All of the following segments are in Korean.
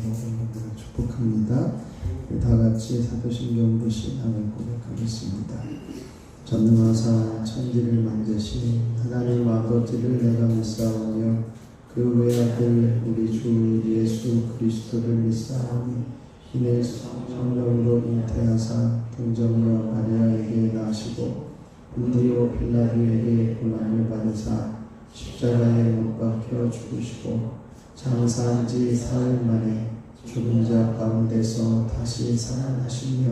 모든 분들을 축복합니다. 다 같이 사도신경부 신앙을 고백하겠습니다. 전능하사 천지를 만드신 하나님 아버지를 내가 믿사오며 그 외아들 우리 주 예수 그리스도를 믿사오니 이는 성령으로 잉태하사 동정녀 마리아에게 나시고 본디오 빌라도에게 고난을 받으사 십자가에 못 박혀 죽으시고 장사한 지 사흘 만에 죽은 자 가운데서 다시 살아나시며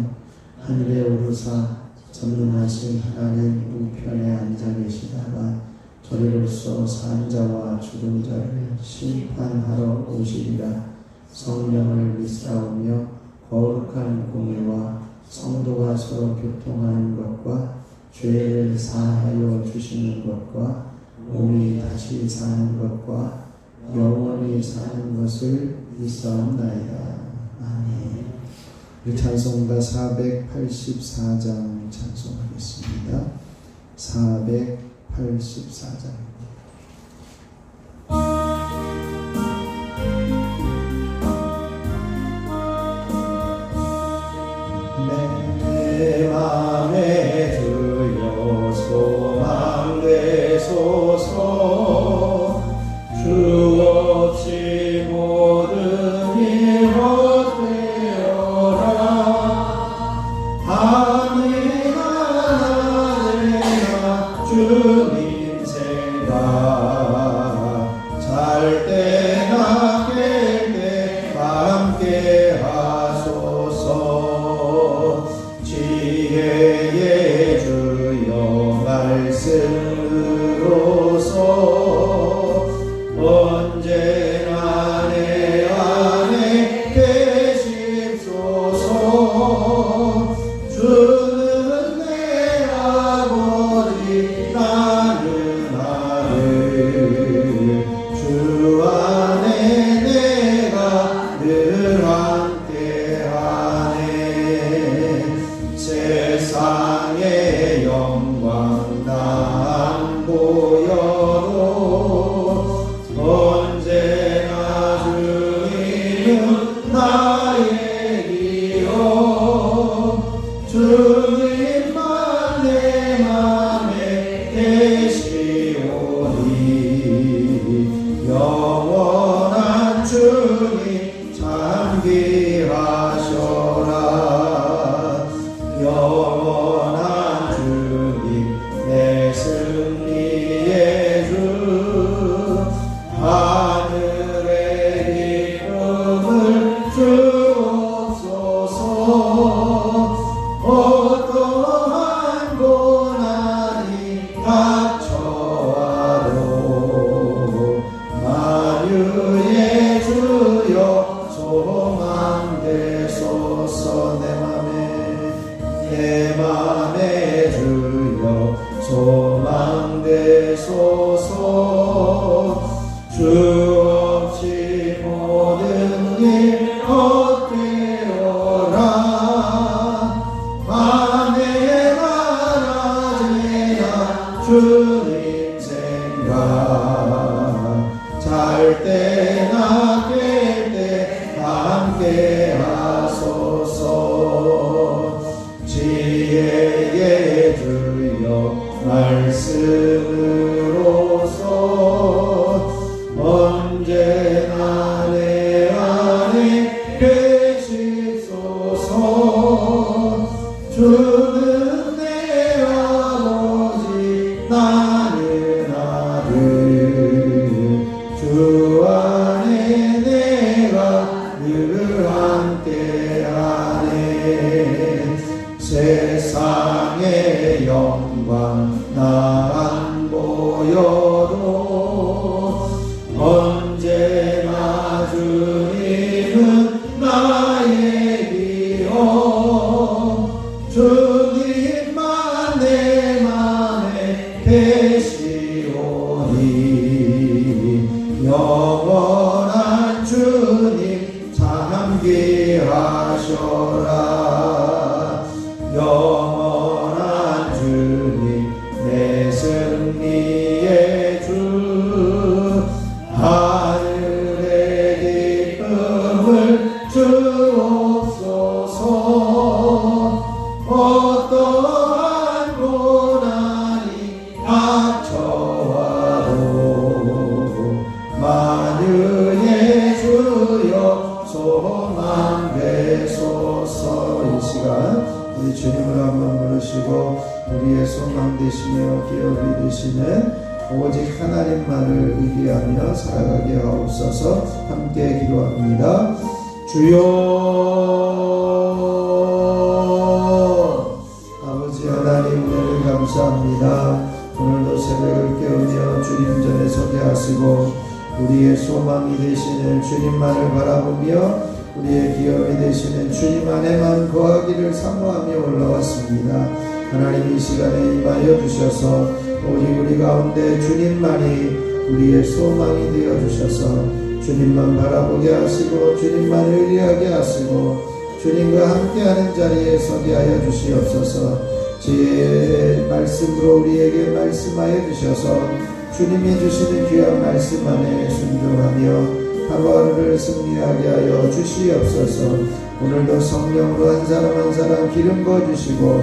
하늘에 오르사 전능하신 하나님 우편에 앉아 계시다가 저리로서 산 자와 죽은 자를 심판하러 오시리라. 성령을 믿사오며 거룩한 공의와 성도가 서로 교통하는 것과 죄를 사하여 주시는 것과 몸이 다시 사는 것과 영원히 사는 것을 믿사옵나이다. 아멘. 우리 찬송가 484장 찬송하겠습니다. 484장. 내 맘에 주여 소망 되소서. 주 없이 모든 일 헛되어라. 하늘하늘아 주님 생각 잘 때나 깰 때 함께 하소서. 지혜의 주여 말씀으로서 언제나 내 안에 계십소서. 주는 내 아버지 나는 아들. 주 안에 내가 늘 함께하네. 세상의 영광 나 안 보여도 언제나 주님은 나의 기여. 주님만 내 맘에 계시오니 영원한 주님 참 귀하셔라. 영원한 주님 내 승리의 주. 하늘의 기쁨을 주옵소서. 어떠한 고난이 닥쳐와도 만유의 주여 소망 되소서. 내 맘에 주여 소망 되소서. 주 없이 모든 일 헛되어라. 밤에나 낮에나 주님 생각 잘 때나 깰 때 함께 하소서. 지혜의 주여 말씀으로서 언제나 내 안에 계십소서. 주는 내 아버지 나는 아들. 주 안에 내가 늘 함께하네. 세상의 영광 나 안 보여도 언제나 주님은 나의 기여. 주님만 내 맘에 계시오니 영원한 주님 참 귀하셔라. 영원한 주님 내 승리의 주. 하늘의 기쁨을 소망 되소서. 이 시간 우리 주님을 한번 부르시고 우리의 소망 되시며 기업이 되시는 오직 하나님만을 의지하며 살아가게 하옵소서. 함께 기도합니다. 주여, 아버지 하나님 은혜를 감사합니다. 오늘도 새벽을 깨우며 주님 전에 서게 하시고 우리의 소망이 되시는 주님만을 바라보며 우리의 기업이 되시는 주님 안에만 거하기를 사모하며 올라왔습니다. 하나님 이 시간에 임하여 주셔서 오직 우리 가운데 주님만이 우리의 소망이 되어 주셔서 주님만 바라보게 하시고 주님만 의리하게 하시고 주님과 함께하는 자리에 서게 하여 주시옵소서. 지혜의 말씀으로 우리에게 말씀하여 주셔서 주님이 주시는 귀한 말씀 안에 순종하며 하루하루를 승리하게 하여 주시옵소서. 오늘도 성령으로 한 사람 한 사람 기름 부어주시고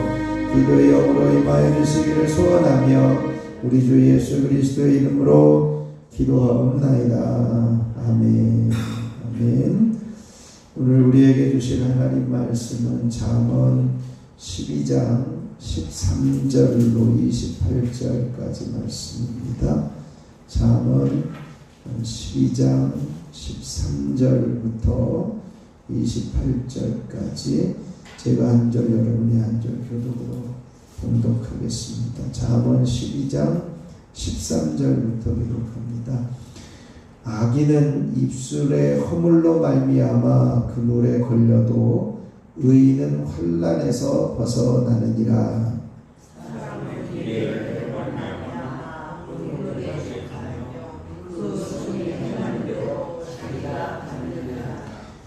기도의 영으로 임하여 주시기를 소원하며 우리 주 예수 그리스도의 이름으로 기도하옵나이다. 아멘. 아멘. 오늘 우리에게 주실 하나님 말씀은 잠언 12장 13절로 28절까지 말씀입니다. 잠언 12장 13절부터 28절까지 제가 한 절 여러분이 한 절 교독으로 봉독하겠습니다. 잠언 12장 13절부터 기록합니다. 악인은 입술의 허물로 말미암아 그 물에 걸려도 의인은 환난에서 벗어나느니라.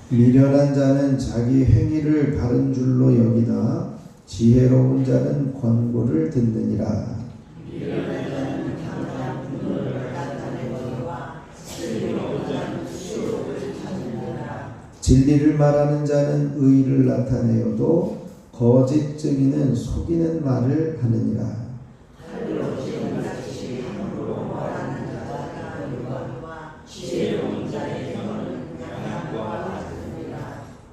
미련한 자는 자기 행위를 바른 줄로 여기나 지혜로운 자는 권고를 듣느니라. 진리를 말하는 자는 의의를 나타내어도 거짓 증인은 속이는 말을 하느니라.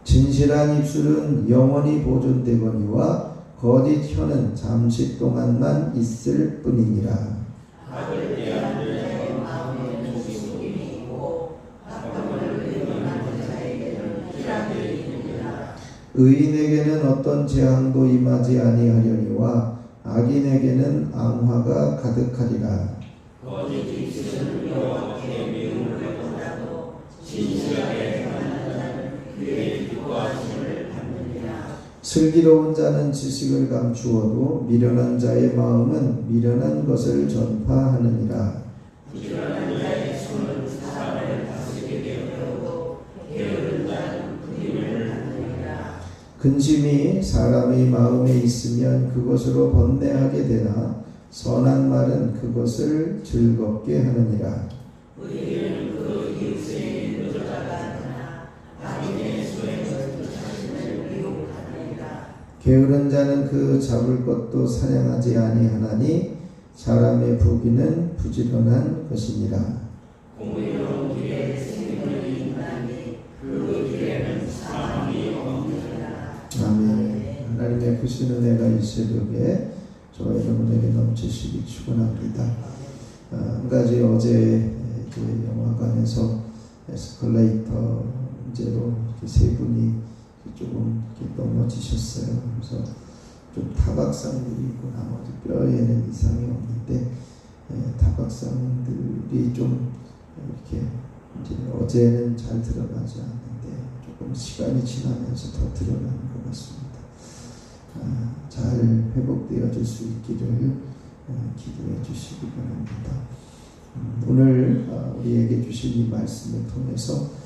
진실한 입술은 영원히 보존되거니와 거짓 혀는 잠시 동안만 있을 뿐이니라. 의인에게는 어떤 재앙도 임하지 아니하려니와 악인에게는 앙화가 가득하리라. 슬기로운 자는 지식을 감추어도 미련한 자의 마음은 미련한 것을 전파하느니라. 근심이 사람의 마음에 있으면 그것으로 번뇌하게 되나 선한 말은 그것을 즐겁게 하느니라. 게으른 자는 그 잡을 것도 사냥하지 아니하나니 사람의 부귀는 부지런한 것이니라. 아멘. 하나님의 크신 은혜가 이 새벽에 저와 여러분에게 넘치시기 축원합니다. 한 가지 어제 영화관에서 에스컬레이터 문제로 세 분이 조금 넘어지셨어요. 그래서 좀 타박상들이 있고 나머지 뼈에는 이상이 없는데 타박상들이 좀 이렇게 이제 어제는 잘 드러나지 않는데 조금 시간이 지나면서 더 드러나는 것 같습니다. 잘 회복되어질 수 있기를 기도해 주시기 바랍니다. 오늘 우리에게 주신 이 말씀을 통해서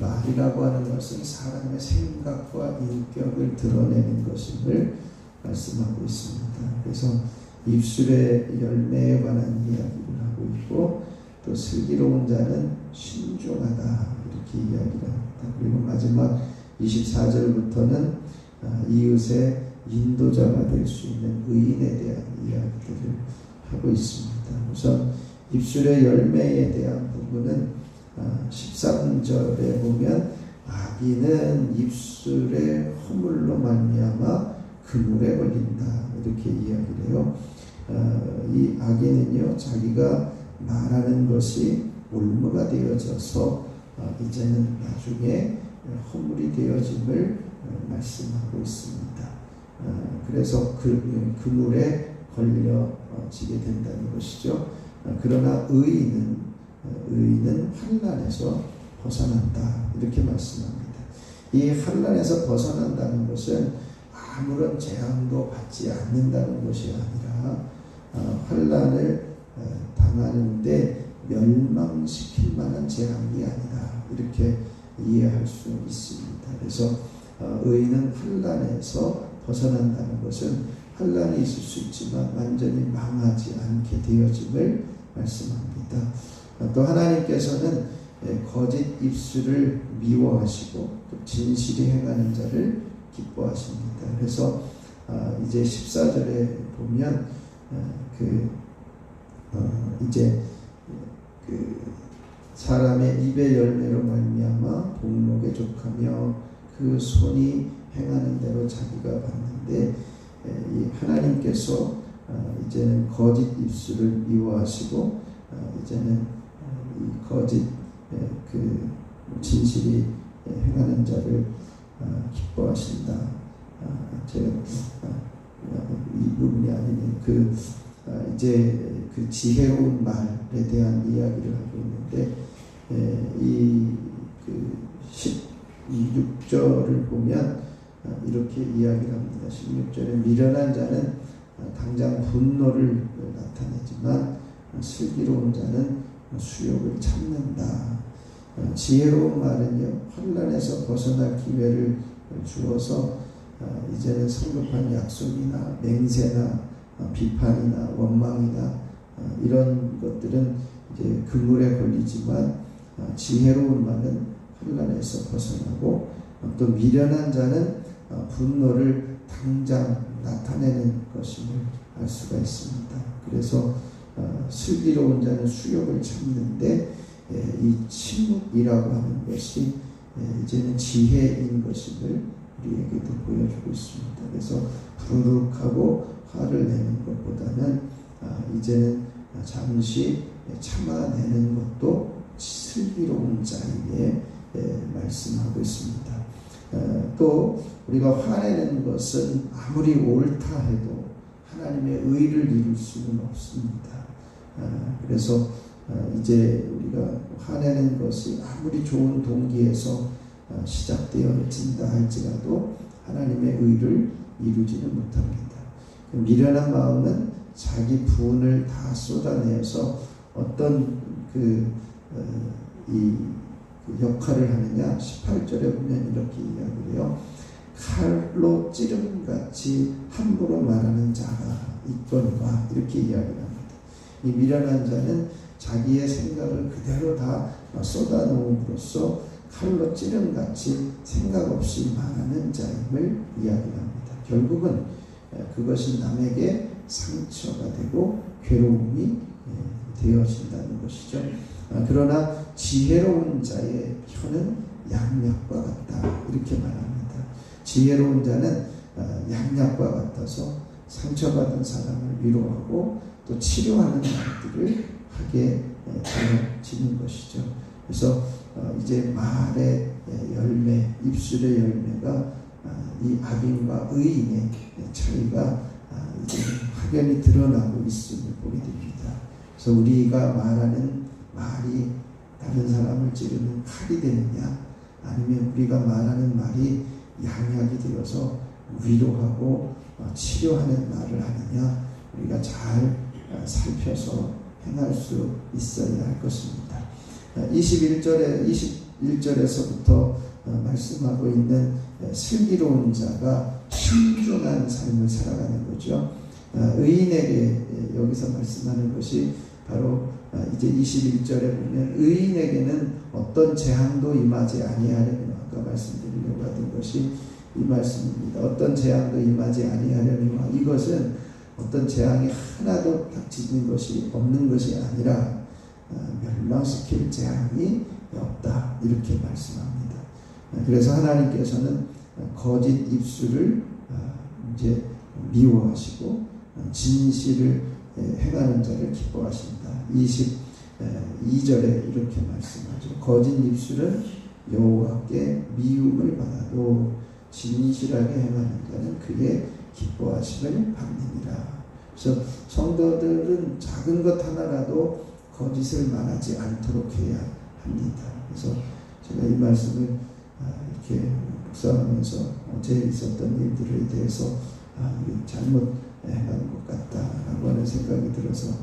말이라고 하는 것은 사람의 생각과 인격을 드러내는 것임을 말씀하고 있습니다. 그래서 입술의 열매에 관한 이야기를 하고 있고 또 슬기로운 자는 신중하다 이렇게 이야기를 합니다. 그리고 마지막 24절부터는 이웃의 인도자가 될 수 있는 의인에 대한 이야기들을 하고 있습니다. 우선 입술의 열매에 대한 부분은 13절에 보면 악인은 입술의 허물로 말미암아 그물에 걸린다 이렇게 이야기를 해요. 이 악인은요 자기가 말하는 것이 올무가 되어져서 이제는 나중에 허물이 되어짐을 말씀하고 있습니다. 그래서 그물에 걸려지게 된다는 것이죠. 그러나 의인은 환난에서 벗어난다 이렇게 말씀합니다. 이 환난에서 벗어난다는 것은 아무런 재앙도 받지 않는다는 것이 아니라 환난을 당하는데 멸망시킬 만한 재앙이 아니다 이렇게 이해할 수 있습니다. 그래서 의인은 환난에서 벗어난다는 것은 환난이 있을 수 있지만 완전히 망하지 않게 되어짐을 말씀합니다. 또 하나님께서는 거짓 입술을 미워하시고 또 진실이 행하는 자를 기뻐하십니다. 그래서 이제 14절에 보면 이제 사람의 입의 열매로 말미암아 복록에 족하며 그 손이 행하는 대로 자기가 받는데 이 하나님께서 이제는 거짓 입술을 미워하시고 이제는 이 거짓 진실이 행하는 자를 기뻐하신다. 제가 이 부분이 아니면 이제 그 지혜로운 말에 대한 이야기를 하고 있는데 이 16절을 보면 이렇게 이야기를 합니다. 16절에 미련한 자는 당장 분노를 나타내지만 슬기로운 자는 수욕을 참는다. 지혜로운 말은요 환난에서 벗어날 기회를 주어서 이제는 성급한 약속이나 맹세나 비판이나 원망이나 이런 것들은 이제 그물에 걸리지만 지혜로운 말은 환난에서 벗어나고 또 미련한 자는 분노를 당장 나타내는 것임을 알 수가 있습니다. 그래서 슬기로운 자는 수욕을 참는데 이 침묵이라고 하는 것이 이제는 지혜인 것임을 우리에게도 보여주고 있습니다. 그래서 부르륵하고 화를 내는 것보다는 이제는 잠시 참아내는 것도 슬기로운 자에게 말씀하고 있습니다. 또 우리가 화내는 것은 아무리 옳다 해도 하나님의 의를 이룰 수는 없습니다. 그래서 이제 우리가 화내는 것이 아무리 좋은 동기에서 시작되어진다 할지라도 하나님의 의를 이루지는 못합니다. 미련한 마음은 자기 분을 다 쏟아내어서 어떤 이 역할을 하느냐 18절에 보면 이렇게 이야기를 해요. 칼로 찌름같이 함부로 말하는 자가 있거니와 이렇게 이야기를 합니다. 이 미련한 자는 자기의 생각을 그대로 다 쏟아놓음으로써 칼로 찌름같이 생각 없이 말하는 자임을 이야기합니다. 결국은 그것이 남에게 상처가 되고 괴로움이 되어진다는 것이죠. 그러나 지혜로운 자의 혀는 양약과 같다 이렇게 말합니다. 지혜로운 자는 양약과 같아서 상처받은 사람을 위로하고 또 치료하는 말들을 하게 되어지는 것이죠. 그래서 이제 말의 열매, 입술의 열매가 이 악인과 의인의 차이가 이제 확연히 드러나고 있음을 보게 됩니다. 그래서 우리가 말하는 말이 다른 사람을 찌르는 칼이 되느냐, 아니면 우리가 말하는 말이 양약이 되어서 위로하고 치료하는 말을 하느냐, 우리가 잘 살펴서 행할 수 있어야 할 것입니다. 21절에서부터 말씀하고 있는 슬기로운 자가 신중한 삶을 살아가는 거죠. 의인에게 여기서 말씀하는 것이 바로 이제 21절에 보면 의인에게는 어떤 재앙도 임하지 아니하려니와 아까 말씀드리려고 하던 것이 이 말씀입니다. 어떤 재앙도 임하지 아니하려니와 이것은 어떤 재앙이 하나도 닥치는 것이 없는 것이 아니라 멸망시킬 재앙이 없다 이렇게 말씀합니다. 그래서 하나님께서는 거짓 입술을 이제 미워하시고 진실을 행하는 자를 기뻐하신다. 22절에 이렇게 말씀하죠. 거짓 입술은 여호와께 미움을 받아도 진실하게 행하는 자는 그의 기뻐하심을 받느니라. 그래서 성도들은 작은 것 하나라도 거짓을 말하지 않도록 해야 합니다. 그래서 제가 이 말씀을 이렇게 묵상하면서 어제 있었던 일들에 대해서 잘못 행한 것 같다라고 하는 생각이 들어서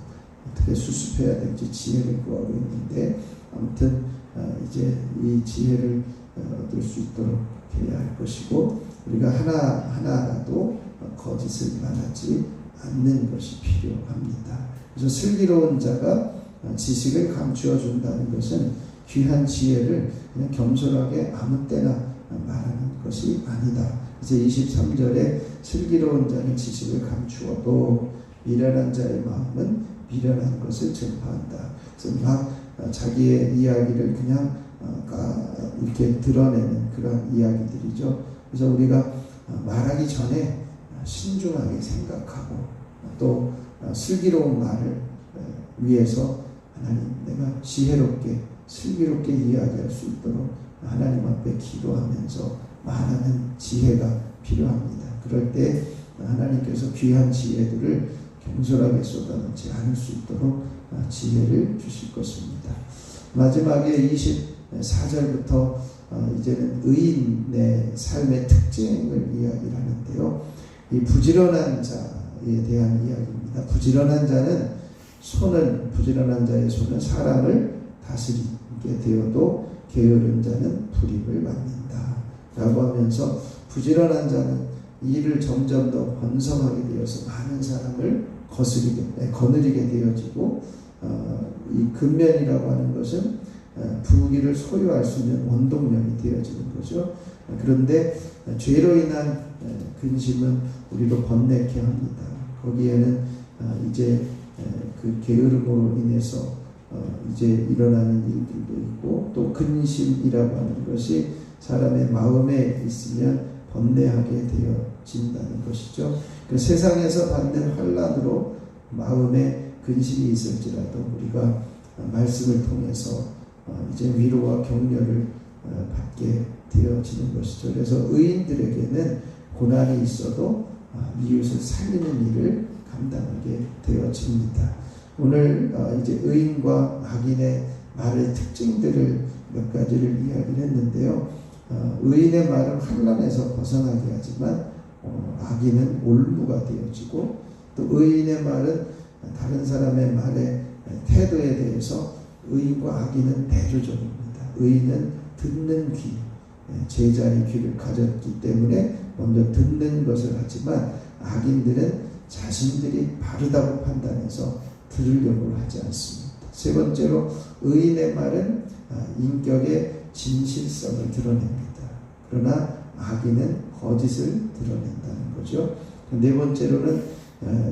어떻게 수습해야 될지 지혜를 구하고 있는데, 아무튼 이제 이 지혜를 얻을 수 있도록 해야 할 것이고, 우리가 하나라도 거짓을 말하지 않는 것이 필요합니다. 그래서 슬기로운 자가 지식을 감추어 준다는 것은 귀한 지혜를 그냥 겸손하게 아무 때나 말하는 것이 아니다. 그래서 23절에 슬기로운 자는 지식을 감추어도 미련한 자의 마음은 미련한 것을 전파한다. 그래서 막 자기의 이야기를 그냥 이렇게 드러내는 그런 이야기들이죠. 그래서 우리가 말하기 전에 신중하게 생각하고 또 슬기로운 말을 위해서 하나님, 내가 지혜롭게 슬기롭게 이야기할 수 있도록 하나님 앞에 기도하면서 말하는 지혜가 필요합니다. 그럴 때 하나님께서 귀한 지혜들을 겸손하게 쏟아놓지 않을 수 있도록 지혜를 주실 것입니다. 마지막에 24절부터 이제는 의인의 삶의 특징을 이야기를 하는데요. 이 부지런한 자에 대한 이야기입니다. 부지런한 자의 손은 사람을 다스리게 되어도 게으른 자는 불임을 받는다 라고 하면서, 부지런한 자는 일을 점점 더 번성하게 되어서 많은 사람을 거느리게 되어지고, 이 근면이라고 하는 것은 부귀를 소유할 수 있는 원동력이 되어지는 거죠. 그런데 죄로 인한 근심은 우리로 번뇌케 합니다. 거기에는 이제 그 게으름으로 인해서 이제 일어나는 일들도 있고, 또 근심이라고 하는 것이 사람의 마음에 있으면 번뇌하게 되어진다는 것이죠. 그 세상에서 받는 환난으로 마음에 근심이 있을지라도 우리가 말씀을 통해서 이제 위로와 격려를 받게 되어지는 것이죠. 그래서 의인들에게는 고난이 있어도 이웃을 살리는 일을 감당하게 되어집니다. 오늘 이제 의인과 악인의 말의 특징들을 몇 가지를 이야기를 했는데요. 의인의 말은 환난에서 벗어나게 하지만 악인은 올무가 되어지고, 또 의인의 말은 다른 사람의 말의 태도에 대해서 의인과 악인은 대조적입니다. 의인은 듣는 귀, 제자의 귀를 가졌기 때문에 먼저 듣는 것을 하지만, 악인들은 자신들이 바르다고 판단해서 들으려고 하지 않습니다. 세 번째로, 의인의 말은 인격의 진실성을 드러냅니다. 그러나 악인은 거짓을 드러낸다는 거죠. 네 번째로는,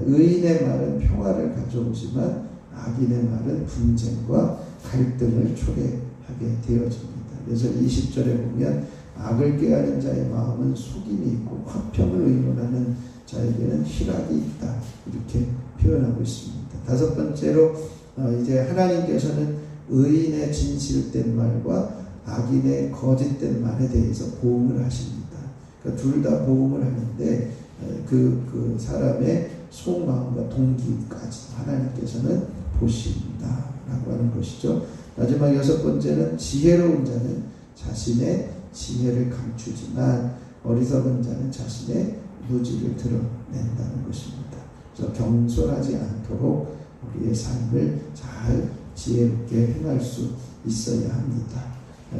의인의 말은 평화를 가져오지만 악인의 말은 분쟁과 갈등을 초래하게 되어집니다. 그래서 20절에 보면, 악을 꾀하는 자의 마음은 속임이 있고 화평을 의논하는 자에게는 희락이 있다, 이렇게 표현하고 있습니다. 다섯 번째로, 이제 하나님께서는 의인의 진실된 말과 악인의 거짓된 말에 대해서 보응을 하십니다. 그러니까 둘 다 보응을 하는데, 그 사람의 속마음과 동기까지 하나님께서는 보신다라고 하는 것이죠. 마지막 여섯 번째는, 지혜로운 자는 자신의 지혜를 감추지만 어리석은 자는 자신의 무지를 드러낸다는 것입니다. 그래서 겸손하지 않도록 우리의 삶을 잘 지혜롭게 행할 수 있어야 합니다.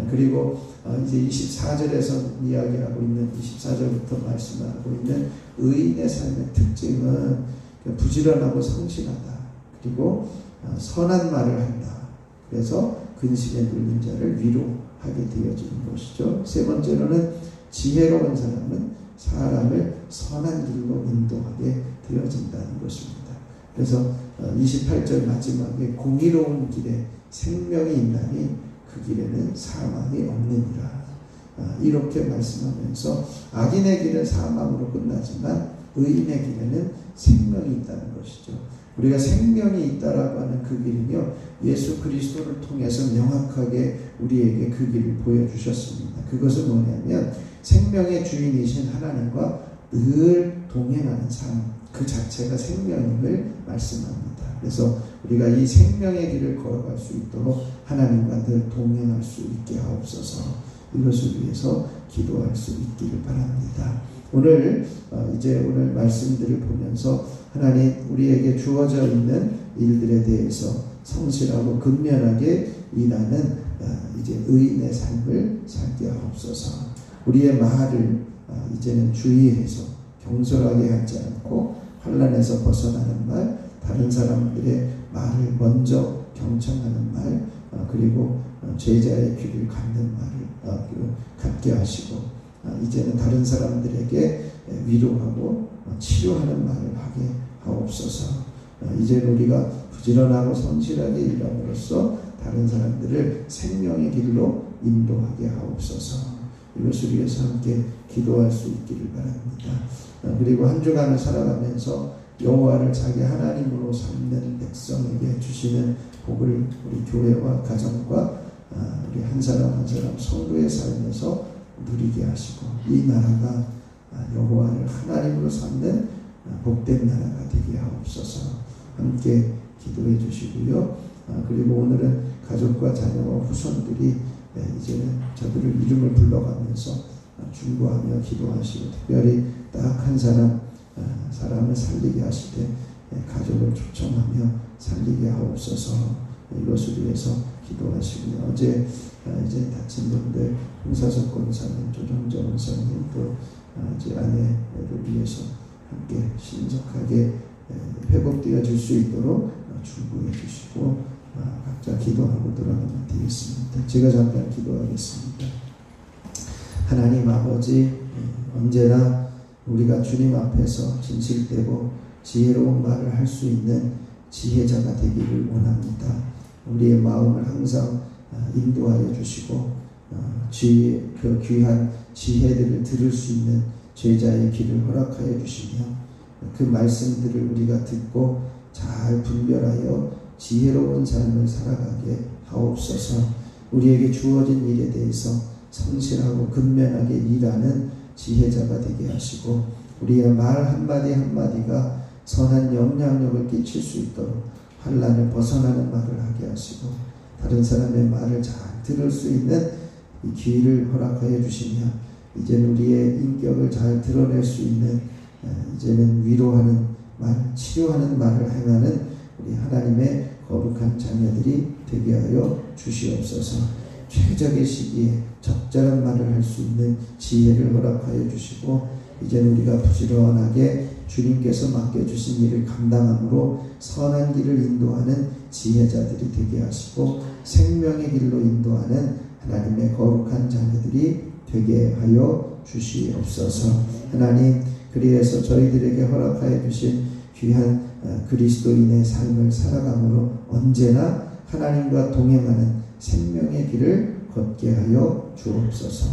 그리고 이제 24절에서 이야기하고 있는, 24절부터 말씀하고 있는 의인의 삶의 특징은 부지런하고 성실하다, 그리고 선한 말을 한다. 그래서 근심에 눌린 자를 위로하게 되어지는 것이죠. 세 번째로는, 지혜로운 사람은 사람을 선한 길로 인도하게 되어진다는 것입니다. 그래서 28절 마지막에, 공의로운 길에 생명이 있나니 그 길에는 사망이 없느니라. 이렇게 말씀하면서 악인의 길은 사망으로 끝나지만 의인의 길에는 생명이 있다는 것이죠. 우리가 생명이 있다라고 하는 그 길은요, 예수 그리스도를 통해서 명확하게 우리에게 그 길을 보여주셨습니다. 그것은 뭐냐면 생명의 주인이신 하나님과 늘 동행하는 삶, 그 자체가 생명임을 말씀합니다. 그래서 우리가 이 생명의 길을 걸어갈 수 있도록 하나님과 늘 동행할 수 있게 하옵소서. 이것을 위해서 기도할 수 있기를 바랍니다. 오늘 말씀들을 보면서 하나님 우리에게 주어져 있는 일들에 대해서 성실하고 근면하게 일하는 이제 의인의 삶을 살게 하옵소서. 우리의 말을 이제는 주의해서 경솔하게 하지 않고 환난에서 벗어나는 말, 다른 사람들의 말을 먼저 경청하는 말, 그리고 제자의 귀를 갖는 말을 갖게 하시고, 이제는 다른 사람들에게 위로하고 치료하는 말을 하게 하옵소서. 이제는 우리가 부지런하고 성실하게 일함으로써 다른 사람들을 생명의 길로 인도하게 하옵소서. 이것을 위해서 함께 기도할 수 있기를 바랍니다. 그리고 한 주간을 살아가면서 여호와를 자기 하나님으로 삼는 백성에게 주시는 복을 우리 교회와 가정과 우리 한 사람 한 사람 성도의 삶에서 누리게 하시고, 이 나라가 여호와를 하나님으로 삼는 복된 나라가 되게 하옵소서. 함께 기도해 주시고요. 그리고 오늘은 가족과 자녀와 후손들이 이제는 저들을 이름을 불러가면서 중보하며 기도하시고, 특별히 딱 한 사람을 살리게 하시되 가족을 초청하며 살리게 하옵소서. 이것을 위해서 기도하시고요. 어제 이제 다친 분들, 홍사석 권사님, 조정정 권사님, 또 제 아내를 위해서 함께 신속하게 회복되어 줄 수 있도록 중보해 주시고, 각자 기도하고 돌아가면 되겠습니다. 제가 잠깐 기도하겠습니다. 하나님 아버지, 언제나 우리가 주님 앞에서 진실되고 지혜로운 말을 할 수 있는 지혜자가 되기를 원합니다. 우리의 마음을 항상 인도하여 주시고, 그 귀한 지혜들을 들을 수 있는 제자의 길을 허락하여 주시며, 그 말씀들을 우리가 듣고 잘 분별하여 지혜로운 삶을 살아가게 하옵소서. 우리에게 주어진 일에 대해서 성실하고 근면하게 일하는 지혜자가 되게 하시고, 우리의 말 한마디 한마디가 선한 영향력을 끼칠 수 있도록 환난을 벗어나는 말을 하게 하시고, 다른 사람의 말을 잘 들을 수 있는 이 귀를 허락하여 주시며, 이제는 우리의 인격을 잘 드러낼 수 있는 이제는 위로하는 말, 치료하는 말을 행하는 우리 하나님의 거룩한 자녀들이 되게 하여 주시옵소서. 최적의 시기에 적절한 말을 할 수 있는 지혜를 허락하여 주시고, 이제는 우리가 부지런하게 주님께서 맡겨주신 일을 감당함으로 선한 길을 인도하는 지혜자들이 되게 하시고, 생명의 길로 인도하는 하나님의 거룩한 자녀들이 되게 하여 주시옵소서. 하나님, 그리해서 저희들에게 허락하여 주신 귀한 그리스도인의 삶을 살아감으로 언제나 하나님과 동행하는 생명의 길을 걷게 하여 주옵소서.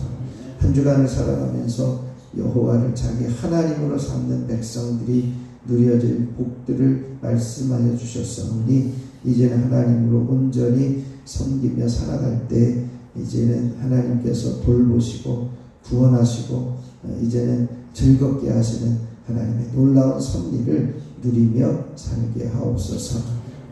한 주간을 살아가면서 여호와를 자기 하나님으로 삼는 백성들이 누려질 복들을 말씀하여 주셨사오니, 이제는 하나님으로 온전히 섬기며 살아갈 때 이제는 하나님께서 돌보시고 구원하시고 이제는 즐겁게 하시는 하나님의 놀라운 섭리를 누리며 살게 하옵소서.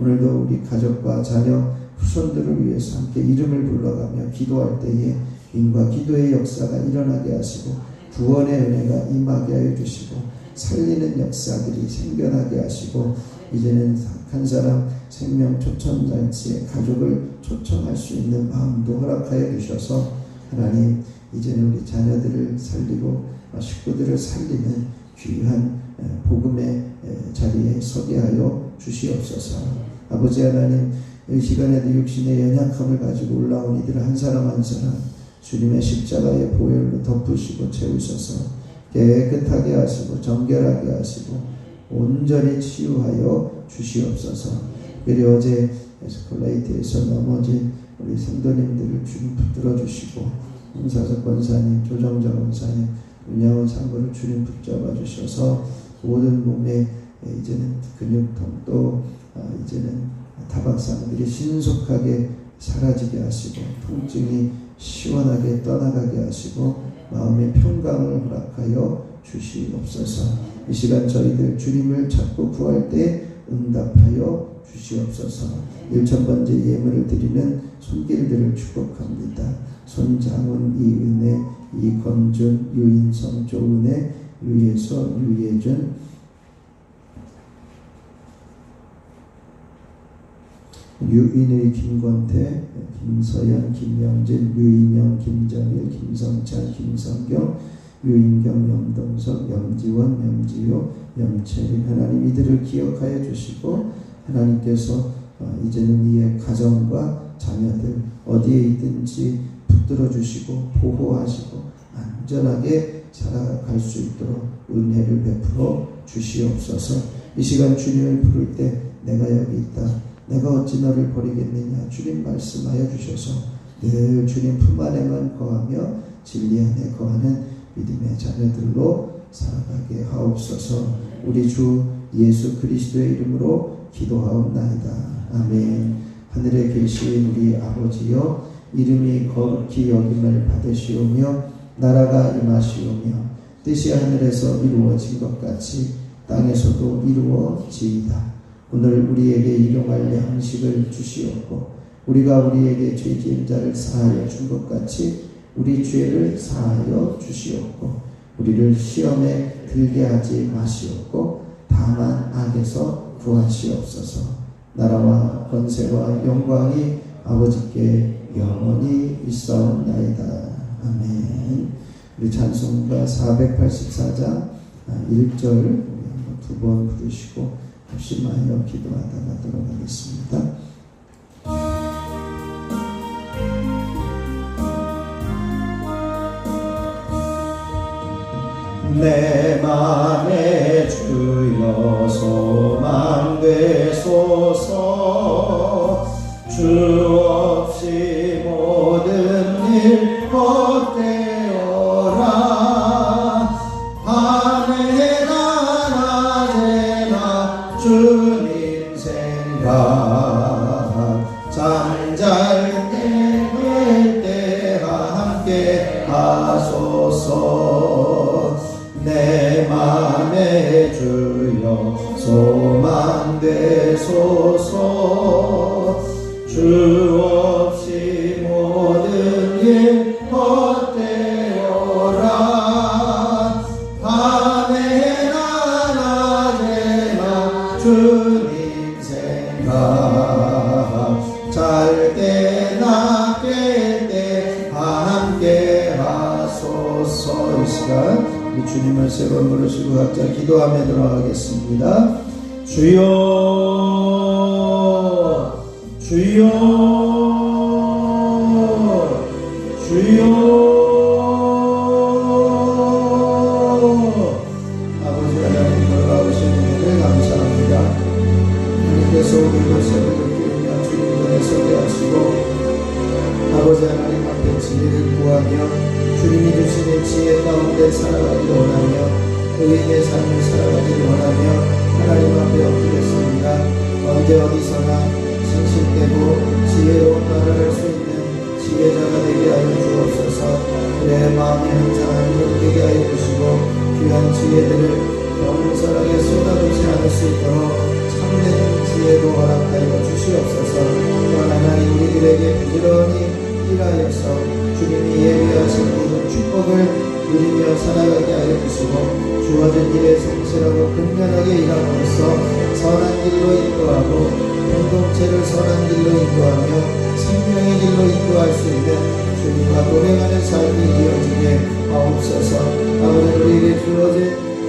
오늘도 우리 가족과 자녀, 후손들을 위해서 함께 이름을 불러가며 기도할 때에 인과 기도의 역사가 일어나게 하시고, 구원의 은혜가 임하게 하여 주시고, 살리는 역사들이 생겨나게 하시고, 이제는 한 사람 생명 초청잔치에 가족을 초청할 수 있는 마음도 허락하여 주셔서, 하나님 이제는 우리 자녀들을 살리고 식구들을 살리는 귀한 복음의 자리에 서게 하여 주시옵소서. 아버지 하나님, 이 시간에도 육신의 연약함을 가지고 올라온 이들 한 사람 한 사람 주님의 십자가의 보혈로 덮으시고 채우셔서 깨끗하게 하시고 정결하게 하시고 온전히 치유하여 주시옵소서. 그리고 어제 에스컬레이터에서 넘어진 우리 성도님들을 주님 붙들어 주시고, 홍사석 권사님, 조정자 권사님, 윤양원 장로를 주님 붙잡아 주셔서 모든 몸에 이제는 근육통도 이제는 타박상들이 신속하게 사라지게 하시고 통증이 시원하게 떠나가게 하시고 마음의 평강을 허락하여 주시옵소서. 이 시간 저희들 주님을 찾고 구할 때 응답하여 주시옵소서. 1000번째 예물을 드리는 손길들을 축복합니다. 손장훈, 이은혜, 이건준, 유인성, 조은혜, 유예서, 유예준, 유인의, 김권태, 김서연, 김영진, 유인영, 김정일, 김성찬, 김성경, 유인경, 염동석, 염지원, 염지효, 염채린. 하나님 이들을 기억하여 주시고 하나님께서 이제는 이의 가정과 자녀들 어디에 있든지 붙들어 주시고 보호하시고 안전하게 살아갈 수 있도록 은혜를 베풀어 주시옵소서. 이 시간 주님을 부를 때 내가 여기 있다, 내가 어찌 너를 버리겠느냐, 주님 말씀하여 주셔서 늘 주님 품 안에만 거하며 진리 안에 거하는 믿음의 자녀들로 살아가게 하옵소서. 우리 주 예수 그리스도의 이름으로 기도하옵나이다. 아멘. 하늘에 계신 우리 아버지여, 이름이 거룩히 여김을 받으시오며 나라가 임하시오며 뜻이 하늘에서 이루어진 것 같이 땅에서도 이루어지이다. 오늘 우리에게 일용할 양식을 주시옵고 우리가 우리에게 죄 지은 자를 사하여 준 것 같이 우리 죄를 사하여 주시옵고 우리를 시험에 들게 하지 마시옵고 다만 악에서 구하시옵소서. 나라와 권세와 영광이 아버지께 영원히 있사옵나이다. 아멘. 우리 찬송가 484장 1절 두 번 부르시고 합심하여 기도하다가 들어가겠습니다. 내 맘에 주여 소망 되소서. 주 없이 모든 일 헛되어라. 밤에나 낮에나 주님 생각 잠잘 때 함께 하소서. 내 맘에 주여 소망 되소서. 주 없이 모든 일 헛되어라. 밤에나 낮에나 주님 생각 잘 때나 깰 때 함께 하소서. 이 시간 우리 주님을 세 번 부르시고 각자 기도하며 들어가겠습니다. 주여 주여 주여. 아버지 하나님 놀라우신 은혜를 감사합니다. 하나님께서 우리를 새벽을 깨우며 주님 전에 서게 하시고 아버지 하나님 앞에 진리를 구하며 주님이 주시는 지혜 가운데 살아가기를 원하며 의인의 삶을 살아가기를 원하며 하나님 앞에 엎드렸습니다. 언제 어디서나 신실되고 지혜로운 말을 할 수 있는 지혜자가 되게 하여 주옵소서. 내 마음이 항상 안정되게 하여 주시고 귀한 지혜들을 겸손하게 쏟아주지 않을 수 있도록 참된 지혜도 허락하여 주시옵소서. 또한 하나님 우리들에게 부지런히 일하여서 주님이 예비하신 모든 축복을 누리며 살아가게 하여 주시고 주어진 일에 성실하고 근면하게 일함으로써 선한 길로 인도하고 공동체를 선한 길로 인도하며 생명의 길로 인도할 수 있는 주님과 동행하는 삶이 이어지게 하옵소서. 아버지 우리에게 주어진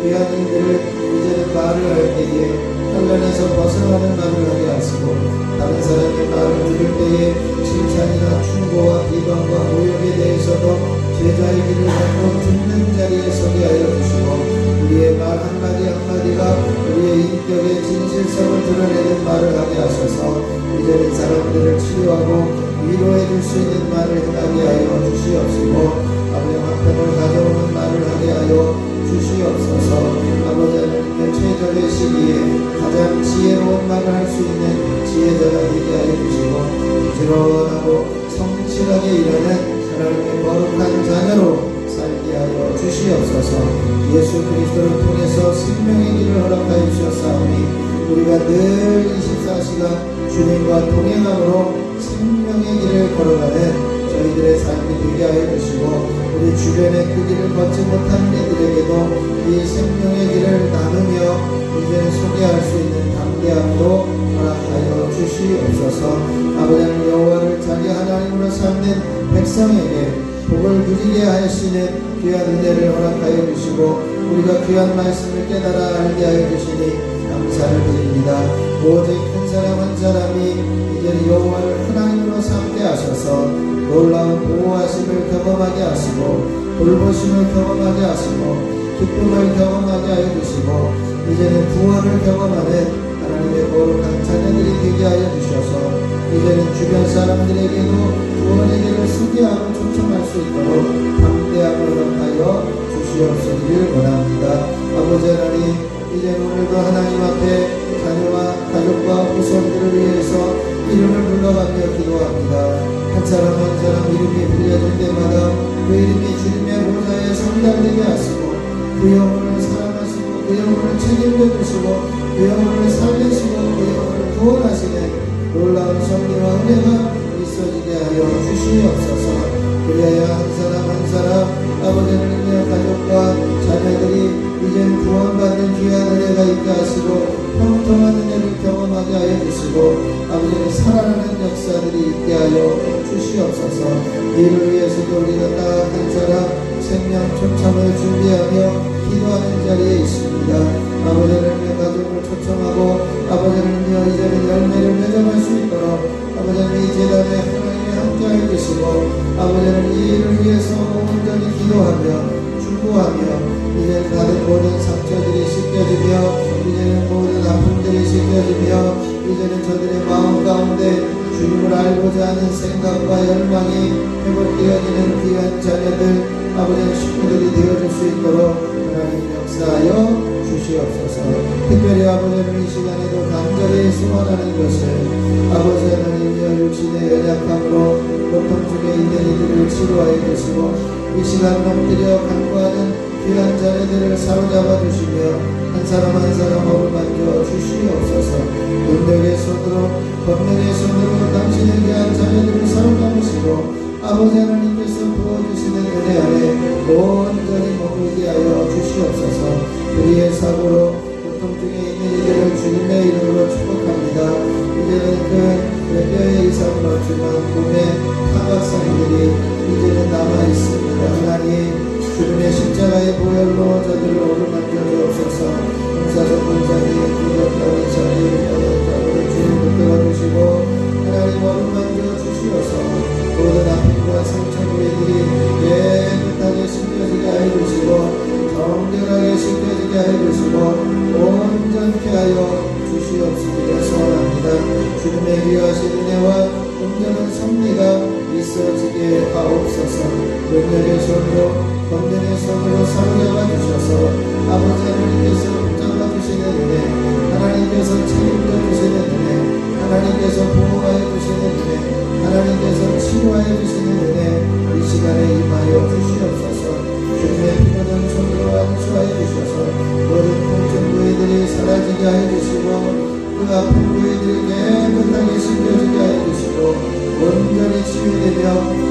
귀한 일들을 이제는 말을 할 때에 혼란에서 벗어나는 말을 하게 하시고 다른 사람의 말을 들을 때에 칭찬이나 충고와 비방과 모욕에 대해서도 제자의 길을 걷고 듣는 자리에 서게 하여 주시고 우리의 말 한마디 한마디가 우리의 인격의 진실성을 드러내는 말을 하게 하셔서 이제는 사람들을 치유하고 위로해 줄 수 있는 말을 하게 하여 주시옵시고 아버지 화평을 가져오는 말을 하게 하여 주시옵소서. 아버지 하나님의 최적의 시기에 가장 지혜로운 말을 할 수 있는 지혜자가 되게 하여 주시고 부지런하고 성실하게 일하는 하나님의 거룩한 자녀로 살게 하여 주시옵소서. 예수 그리스도를 통해서 생명의 길을 허락하여 주셨사오니 우리가 늘 24시간 주님과 동행함으로 생명의 길을 걸어가는 저희들의 삶이 되게 하여 주시고 우리 주변에 그 길을 걷지 못한 이들에게도 이 생명의 길을 나누며 이제는 소개할 수 있는 담대함도 허락하여 주시옵소서. 아버지 하나님 여호와를 자기 하나님으로 삼는 백성에게 복을 누리게 하시는 귀한 은혜를 허락하여 주시고 우리가 귀한 말씀을 깨달아 알게 하여 주시니 감사를 드립니다. 오직 한 사람 한 사람이 이제는 여호와를 하나님으로 삼게 하셔서 놀라운 보호하심을 경험하게 하시고 돌보심을 경험하게 하시고 기쁨을 경험하게 하여 주시고 이제는 구원을 경험하는 하나님의 거룩한 자녀들이 되게 하여 주셔서 이제는 주변 사람들에게도 구원의 길을 소개하고 초청할 수 있도록 담대함을 허락하여 주시옵소기를 원합니다. 아버지 하나님 이제 오늘도 하나님 앞에 자녀와 가족과 후손들을 위해서 이름을 불러가며 기도합니다. 한 사람 한 사람 이름이 불려질 때마다 그 이름이 주님의 보좌에 성장되게 하시고 그 영혼을 사랑하시고 그 영혼을 책임져 주시고 그 영혼을 살리시고 그 영혼을 구원하시는 놀라운 성리와 은혜가 있어지게 하여 주시옵소서. 그래야 한 사람 한 사람 아버지 하나님의 가족과 자녀들이 이제는 구원받는 귀한 은혜가 있게 하시고 평통한 은혜를 경험하게 하여 주시고 아버지의 살아나는 역사들이 있게 하여 주시옵소서. 이를 위해서도 우리가 딱 한 사람 생명 초청을 준비하며 기도하는 자리에 있습니다. 아버지 하나님의 가족을 초청하고 아버지 하나님의 이제는 열매를 맺어갈 수 있도록 아버지 하나님 이 재단에 하나님이 함께하여 주시고 아버지 하나님 이 일을 위해서 온전히 기도하며 중보하며 이제는 다른 모든 상처들이 씻겨지며 이제는 모든 아픔들이 씻겨지며 이제는 저들의 마음 가운데 주님을 알고자 하는 생각과 열망이 회복되어지는 귀한 자녀들 아버지의 식구들이 되어줄 수 있도록 하나님 역사하여 주시옵소서. 특별히 아버지는 이 시간에도 간절히 소원하는 것을 아버지 하나님의 육신의 연약함으로 고통 중에 있는 이들을 치료하여 주시고 이 시간 넘들여 간구하는 귀한 자녀들을 사로잡아 주시며 한 사람 한 사람 어루만져 주시옵소서. 능력의 손으로 권능의 손으로 당신의 귀한 자녀들을 사로잡으시고 아버지 하나님께서 부어주시는 은혜 아래 온전히 머물게 하여 주시옵소서. 우리의 사고로 고통 중에 있는 이들을 주님의 이름으로 축복합니다. 이제는 그 뼈에 이상은 없지만 몸에 타박상들이 이제는 남아있습니다. 하나님 주님의 십자가의 보혈로 저들을 어루만져 주옵소서. 공사적 권사님 구독자 권사님 영원자를 주님 붙들어 주시고 하나님 어루만져 주시어서 모든 아픔과 상처 부위들이 깨끗하게 씻겨지게 하여 주시고 정결하게 씻겨지게 하여 주시고 온전케 하여 주시옵시기를 소원합니다. 주님의 귀하신 은혜와 온전한 섭리가 있어지게 하옵소서. 능력의 손으로 권능의 손으로 사로잡아 주셔서 아버지 하나님께서 붙잡아 주시는 은혜 하나님께서 책임져 주시는 은혜 하나님께서 보호하여 주시는 은혜 하나님께서 치료하여 주시는 은혜 이 시간에 임하여 주시옵소서. 주님의 피고는 손으로 안수하여 주셔서 모든 통증 부위들이 사라지게 하여 주시고 그 아픈 부위들이 깨끗하게 씻겨지게 하여 주시고 온전히 치유되며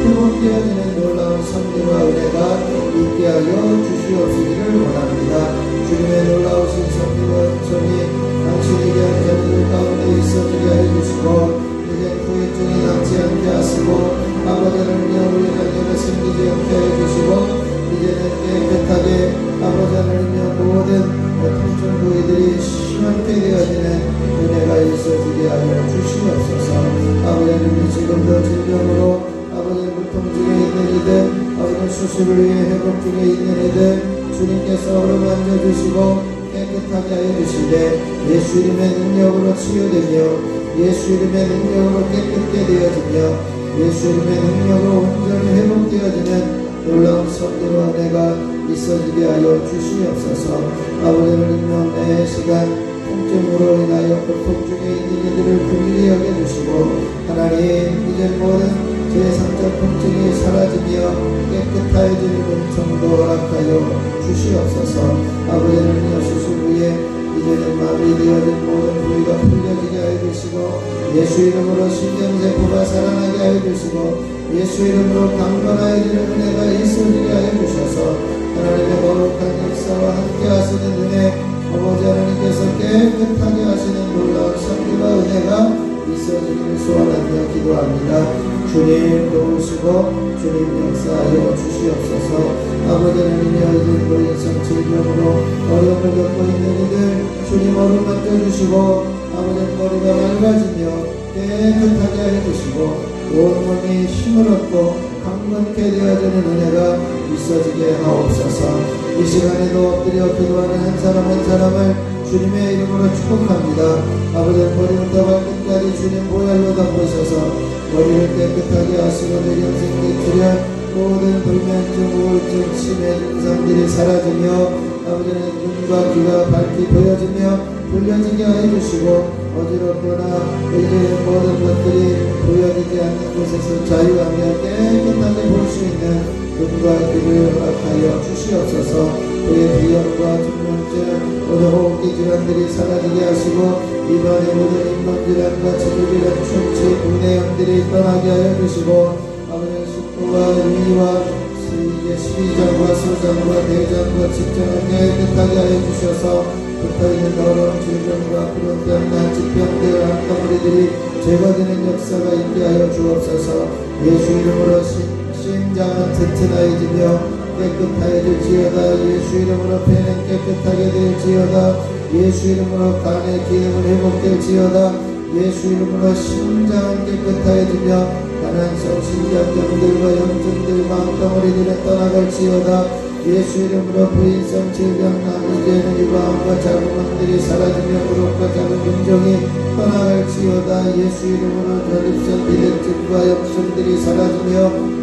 회복되어지는 놀라운 섭리와 은혜가 있게 하여 주시옵시기를 원합니다. 주님의 놀라우신 섭리와 은총이 당신이 귀한 자녀들 가운데 있어지게 하여 주시고 이제 후유증이 남지 않게 하시고 아버지 하나님의 우리 자녀가 생기지 않게 하여 주시고 이제는 깨끗하게 아버지 하나님의 모든 통증 부위들이 시원케 되어지는 은혜가 있어지게 하여 주시옵소서. 아버지 하나님 지금도 질병으로 아버지 고통 중에 있는 이들 아버지 수술을 위해 회복 중에 있는 이들 주님께서 어루만져 주시고 깨끗하게 하여 주시되 예수 이름의 능력으로 치유되며 예수 이름의 능력으로 깨끗게 되어지며 예수 이름의 능력으로 온전히 회복되어지는 놀라운 선대와 은혜가 있어지게 하여 주시옵소서. 아버지를 인용 내 시간 통증으로 인하여 고통 중에 있는 이들을 긍휼히 여겨주시고 하나님 이제 모든 제3자 통증이 사라지며 깨끗해지는 은총도 허락하여 주시옵소서. 아버지는 수술 후에 이제는 마비되어진 모든 부위가 풀려지게 하여 주시고 예수 이름으로 신경세포가 살아나게 하여 주시고 예수 이름으로 강건하여지는 은혜가 있어지게 하여 주셔서 하나님의 거룩한 역사와 함께 하시는 은혜 아버지 하나님께서 깨끗하게 하시는 놀라운 선기와 은혜가 있어지기를 소원하며 기도합니다. 주님 도우시고 주님 역사하여 주시옵소서. 아버지 하나님의 어린이로 인성 질병으로 어려움을 겪고 있는 이들 주님 얼음 만져주시고 아버지 머리가 맑아지며 깨끗하게 해주시고 온 몸이 힘을 얻고 강건케 되어지는 은혜가 있어지게 하옵소서. 이 시간에도 엎드려 기도하는 한 사람 한 사람을 주님의 이름으로 축복합니다. 아버지 머리부터 발끝까지 주님 보혈로 덮으셔서 머리를 깨끗하게 하시고 뇌경색 뇌출혈 모든 불면증 우울증 치매 증상들이 사라지며 아버지는 눈과 귀가 밝게 보여지며 돌려지게 하여 주시고 어지럽거나 이제 모든 것들이 보여지지 않는 곳에서 자유하며 깨끗하게 볼 수 있는 눈과 귀를 허락하여 주시옵소서. 그의 비염과 중풍증 모든 호흡기 질환들이 사라지게 하시고 입안의 모든 인공질환과 지구질환 충치 분해염들이 떠나게 하여 주시고 아버지 식도와 위와 십이장과 소장과 대장과 직장을 깨끗하게 하여 주셔서 붙어있는 더러운 질병과 그런 난치병들 한덩어리들이 제거되는 역사가 있게 하여 주옵소서. 예수 이름으로 심장은 튼튼하여지며 깨끗하여질지어다. 예수 이름으로 폐는 깨끗하게 될지어다. 예수 이름으로 간의 기능을 회복될지어다. 예수 이름으로 심장은 깨끗하여지며 가난성 심장병들과 염증들 망덩어리들은 떠나갈지어다. 예수 이름으로 부인성 질병 남이제는 유방암과 자궁암들이 사라지며 무릎과 작은 근종이 떠나갈지어다. 예수 이름으로 전립선 비대증과 염증들이 사라지며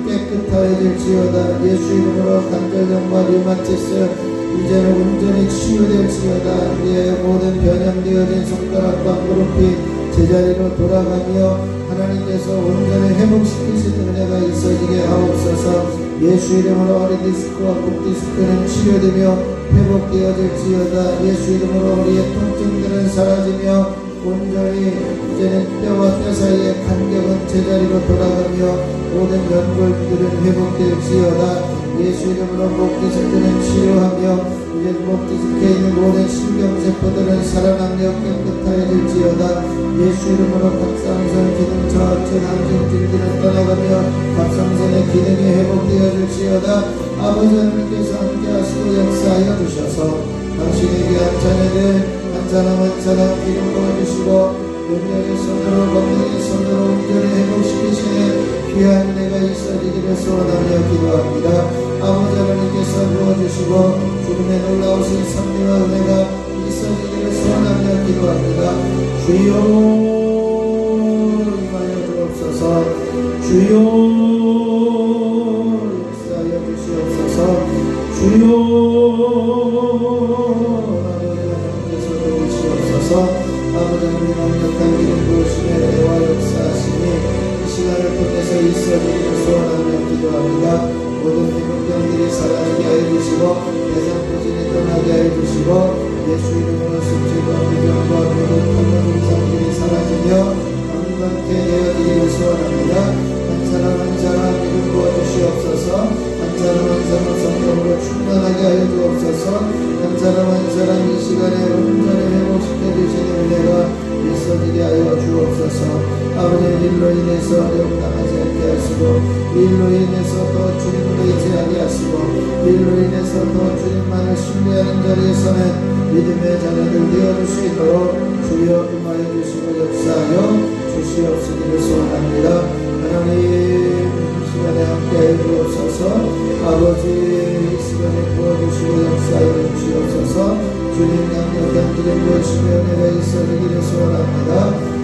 깨끗하여질지어다. 예수 이름으로 관절염과 류마티스 이제는 온전히 치유될지어다. 이에 모든 변형되어진 손가락과 무릎이 제자리로 돌아가며 하나님께서 온전히 회복시키시는 은혜가 있어지게 하옵소서. 예수 이름으로 허리 디스크와 목 디스크는 치료되며 회복되어질지어다. 예수 이름으로 우리의 통증들은 사라지며 온전히 이제는 뼈와 뼈 사이의 간격은 제자리로 돌아가며 모든 연골들은 회복될지어다. 예수 이름으로 목 디스크는 치료하며 이제 목 디스크에 있는 모든 신경세포들은 살아나며 깨끗하여질지어다. 예수 이름으로 갑상선 기능 저하체 항진증들은 떠나가며 갑상선의 기능이 회복되어질지어다. 아버지 하나님께서 함께 하시고 역사하여 주셔서 당신의 귀한 자녀들 한 사람 한 사람 기름 부어주시고 능력의 손으로 권능의 손으로 온전히 회복시키시는 귀한 은혜가 있어지기를 소원하며 기도합니다. 아버지 하나님께서 부어주시고 주님의 놀라우신 섭리와 은혜가 있어지기를 소원하며 기도합니다. 주여 임하여 주옵소서. 주여 역사하여 주시옵소서. 주여 아버지 하나님께서 도우시옵소서. 아버지 하나님 완벽한 기름 부으심의 은혜와 역사하심이 이 시간을 통해서 있어지기를 소원하며 기도합니다. 모든 비극병들이 사라지게 하여 주시고 대상포진이 떠나게 하여 주시고 예수 이름으로 숙제와 비병과 모든 건강 증상들이 사라지며 건강케 되어지기를 소원합니다. 한 사람 한 사람 이름 부어주시옵소서. 한 사람 한 사람 성령으로 충만하게 하여 주옵소서. 한 사람 한 사람 이 시간에 온전히 회복시켜 주시는 은혜가 있어지게 하여 주옵소서. 아버지의 일로 인해서 어려움 당하지 않게 하시고 일로 인해서 더 주님을 의지하게 하시고 일로 인해서 더 주님만을 신뢰하는 자리에서는 믿음의 자녀들 되어줄 수 있도록 주여 임하여 주시고 역사하여 주시옵시기를 소원합니다. 하나님 이 시간에 함께하여 주옵소서. 아버지 이 시간에 부어주시고 역사하여 주시옵소서. 주님 양력한 기름 부으시며 은혜가 있어지기를 소원합니다.